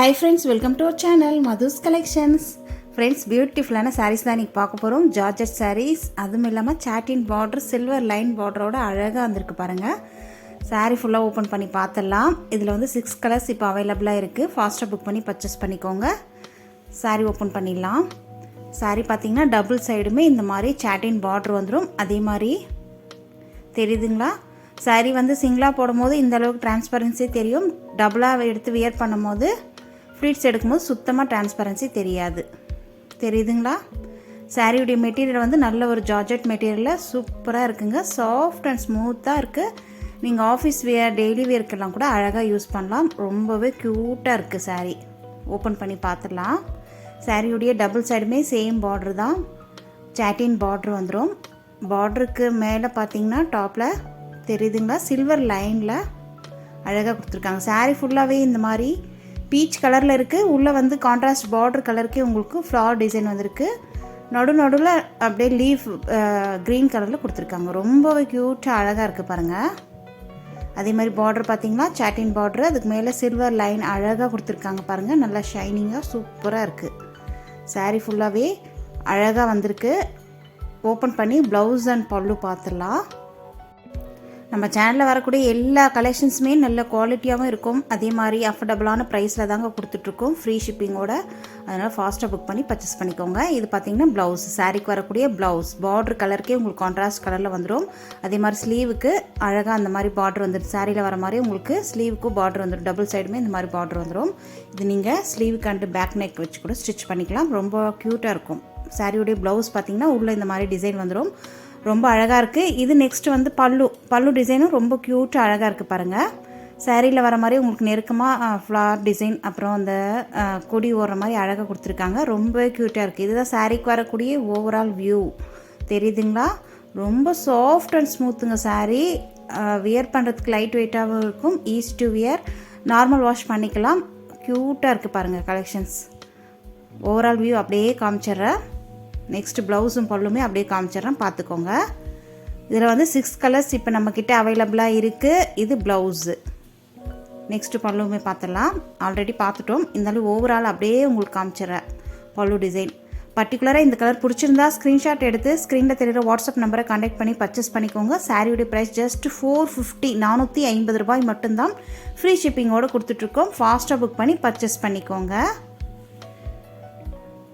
Hi friends, welcome to our channel Madhu's Collections. Friends, பியூட்டிஃபுல்லான sarees தான் இன்னைக்கு பார்க்க போகிறோம். ஜார்ஜெட் sarees, அதுவும் இல்லாமல் சாட்டின் பார்டர் சில்வர் லைன் பார்டரோட அழகாக வந்திருக்கு பாருங்கள். சாரீ ஃபுல்லாக ஓப்பன் பண்ணி பார்த்துடலாம். இதில் வந்து 6 கலர்ஸ் இப்போ அவைலபிளாக இருக்குது. ஃபாஸ்ட்டாக புக் பண்ணி பர்ச்சேஸ் பண்ணிக்கோங்க. சாரீ ஓப்பன் பண்ணிடலாம். சாரீ பார்த்திங்கன்னா டபுள் சைடுமே இந்த மாதிரி சாட்டின் பார்டர் வந்துடும். அதே மாதிரி தெரியுதுங்களா? சாரீ வந்து சிங்கிளாக போடும்போது இந்த அளவுக்கு டிரான்ஸ்பரன்சி தெரியும். டபுளாக எடுத்து வியர் பண்ணும்போது ஃப்ளீட்ஸ் எடுக்கும்போது சுத்தமாக டிரான்ஸ்பரன்சி தெரியாது. தெரியுதுங்களா? சாரியுடைய மெட்டீரியல் வந்து நல்ல ஒரு ஜார்ஜெட் மெட்டீரியலில் சூப்பராக இருக்குங்க. சாஃப்ட் அண்ட் ஸ்மூத்தாக இருக்குது. நீங்கள் ஆஃபீஸ் வியர் டெய்லி வியர்க்கெல்லாம் கூட அழகாக யூஸ் பண்ணலாம். ரொம்பவே க்யூட்டாக இருக்குது சாரீ. ஓப்பன் பண்ணி பார்த்துடலாம். சாரியுடைய டபுள் சைடுமே சேம் பார்டர் தான். சாட்டின் பார்டர் வந்துடும். பார்டருக்கு மேலே பார்த்தீங்கன்னா டாப்பில் தெரியுதுங்களா சில்வர் லைனில் அழகாக கொடுத்துருக்காங்க. சாரீ ஃபுல்லாகவே இந்த மாதிரி பீச் கலரில் இருக்குது. உள்ளே வந்து கான்ட்ராஸ்ட் பார்டர் கலருக்கே உங்களுக்கு ஃப்ளவர் டிசைன் வந்திருக்கு. நடுவில் அப்படியே லீஃப் க்ரீன் கலரில் கொடுத்துருக்காங்க. ரொம்பவே க்யூட்டாக அழகாக இருக்குது பாருங்கள். அதே மாதிரி பார்டர் பார்த்திங்கன்னா சாட்டின் பார்டர், அதுக்கு மேலே சில்வர் லைன் அழகாக கொடுத்துருக்காங்க பாருங்கள். நல்லா ஷைனிங்காக சூப்பராக இருக்குது. சாரீ ஃபுல்லாகவே அழகாக வந்திருக்கு. ஓப்பன் பண்ணி ப்ளவுஸ் அண்ட் பல்லு பார்த்துடலாம். நம்ம சேனலில் வரக்கூடிய எல்லா கலெக்ஷன்ஸுமே நல்ல குவாலிட்டியாகவும் இருக்கும். அதே மாதிரி அஃபோர்டபுளான ப்ரைஸில் தாங்க கொடுத்துட்ருக்கோம், ஃப்ரீ ஷிப்பிங்கோட. அதனால் ஃபாஸ்ட்டாக புக் பண்ணி பர்ச்சேஸ் பண்ணிக்கோங்க. இது பார்த்திங்கன்னா ப்ளவுஸ், சாரீக்கு வரக்கூடிய ப்ளவுஸ் பார்டர் கலருக்கே உங்களுக்கு கான்ட்ராஸ்ட் கலரில் வந்துடும். அதே மாதிரி ஸ்லீவுக்கு அழகாக அந்த மாதிரி பார்டர் வந்துடும். சாரியில் வர மாதிரி உங்களுக்கு ஸ்லீவுக்கும் பார்டர் வந்துடும். டபுள் சைடுமே இந்த மாதிரி பார்டர் வந்துடும். இது நீங்கள் ஸ்லீவுக்கு அண்டு பேக் நெக் வச்சு கூட ஸ்டிச் பண்ணிக்கலாம். ரொம்ப க்யூட்டாக இருக்கும். சாரியுடைய ப்ளவுஸ் பார்த்திங்கன்னா உள்ளே இந்த மாதிரி டிசைன் வந்துடும். ரொம்ப அழகாக இருக்குது. இது நெக்ஸ்ட்டு வந்து பல்லு டிசைனும் ரொம்ப க்யூட்டாக அழகாக இருக்குது பாருங்கள். சாரியில் வர மாதிரி உங்களுக்கு நெருக்கமாக ஃப்ளவர் டிசைன், அப்புறம் அந்த கொடி ஓடுற மாதிரி அழகாக கொடுத்துருக்காங்க. ரொம்ப க்யூட்டாக இருக்குது. இதுதான் சாரீக்கு வரக்கூடிய ஓவரால் வியூ. தெரியுதுங்களா? ரொம்ப சாஃப்ட் அண்ட் ஸ்மூத்துங்க சாரீ. வியர் பண்ணுறதுக்கு லைட் வெயிட்டாகவும் இருக்கும். Easy to wear. Normal wash பண்ணிக்கலாம். க்யூட்டாக இருக்குது பாருங்கள் கலெக்ஷன்ஸ். ஓவரால் வியூ அப்படியே காமிச்சிட்றேன். நெக்ஸ்ட்டு ப்ளவுஸும் பல்லுமே அப்படியே காமிச்சிட்றேன், பார்த்துக்கோங்க. இதில் வந்து 6 கலர்ஸ் இப்போ நம்மக்கிட்ட அவைலபிளாக இருக்குது. இது ப்ளவுஸு. நெக்ஸ்ட்டு பல்லுமே பார்த்துடலாம். ஆல்ரெடி பார்த்துட்டோம். இருந்தாலும் ஓவரால் அப்படியே உங்களுக்கு காமிச்சிட்றேன் பல்லு டிசைன். பர்டிகுலராக இந்த கலர் பிடிச்சிருந்தா ஸ்க்ரீன்ஷாட் எடுத்து ஸ்க்ரீனில் தெரிகிற வாட்ஸ்அப் நம்பரை கான்டாக்ட் பண்ணி பர்ச்சேஸ் பண்ணிக்கோங்க. சாரியுடைய ப்ரைஸ் ஜஸ்ட் 450, 450 ரூபாய் மட்டும்தான். ஃப்ரீ ஷிப்பிங்கோடு கொடுத்துட்ருக்கோம். ஃபாஸ்ட்டாக புக் பண்ணி பர்ச்சேஸ் பண்ணிக்கோங்க.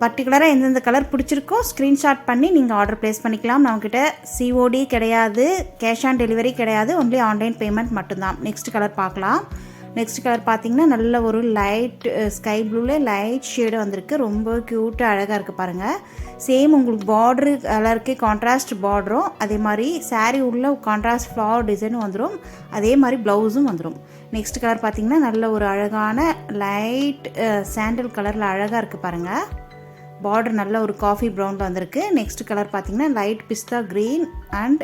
பர்டிகுலராக எந்தெந்த கலர் பிடிச்சிருக்கோ ஸ்க்ரீன்ஷாட் பண்ணி நீங்கள் ஆர்டர் ப்ளேஸ் பண்ணிக்கலாம். நம்மக்கிட்ட சிஓடி கிடையாது, கேஷ் ஆன் டெலிவரி கிடையாது, ஒன்லி ஆன்லைன் பேமெண்ட் மட்டும்தான். நெக்ஸ்ட் கலர் பார்க்கலாம். நெக்ஸ்ட் கலர் பார்த்திங்கன்னா நல்ல ஒரு லைட் ஸ்கை ப்ளூவில் லைட் ஷேடு வந்திருக்கு. ரொம்ப க்யூட்டாக அழகாக இருக்குது பாருங்கள். சேம் உங்களுக்கு பார்டரு கலருக்கே கான்ட்ராஸ்ட் பார்டரும், அதே மாதிரி சாரீ உள்ள கான்ட்ராஸ்ட் ஃப்ளவர் டிசைனும் வந்துடும். அதே மாதிரி ப்ளவுஸும் வந்துடும். நெக்ஸ்ட் கலர் பார்த்திங்கன்னா நல்ல ஒரு அழகான லைட் சாண்டல் கலரில் அழகாக இருக்குது பாருங்கள். பார்டர் நல்ல ஒரு காஃபி ப்ரௌனில் வந்திருக்கு. நெக்ஸ்ட் கலர் பார்த்திங்கன்னா லைட் பிஸ்தா க்ரீன் அண்ட்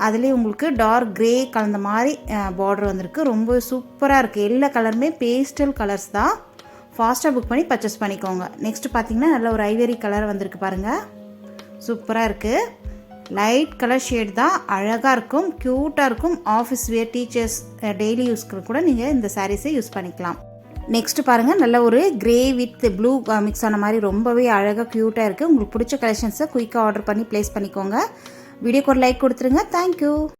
அதுலேயே உங்களுக்கு டார்க் க்ரே கலந்த மாதிரி பார்டர் வந்திருக்கு. ரொம்ப சூப்பராக இருக்குது. எல்லா கலருமே பேஸ்டல் கலர்ஸ் தான். ஃபாஸ்ட்டாக புக் பண்ணி பர்ச்சேஸ் பண்ணிக்கோங்க. நெக்ஸ்ட் பார்த்திங்கன்னா நல்ல ஒரு ஐவரி கலர் வந்திருக்கு பாருங்கள். சூப்பராக இருக்குது. லைட் கலர் ஷேட் தான். அழகாக இருக்கும், க்யூட்டாக இருக்கும். ஆஃபீஸ் வியர், டீச்சர்ஸ் டெய்லி யூஸ்க்கு கூட நீங்கள் இந்த சாரீஸை யூஸ் பண்ணிக்கலாம். நெக்ஸ்ட்டு பாருங்கள், நல்ல ஒரு கிரே வித் ப்ளூ மிக்ஸ் ஆன மாதிரி ரொம்பவே அழகாக க்யூட்டாக இருக்குது. உங்களுக்கு பிடிச்ச கலெக்ஷன்ஸை குயிக்காக ஆர்டர் பண்ணி ப்ளேஸ் பண்ணிக்கோங்க. வீடியோக்கு ஒரு லைக் கொடுத்துருங்க. தேங்க்யூ.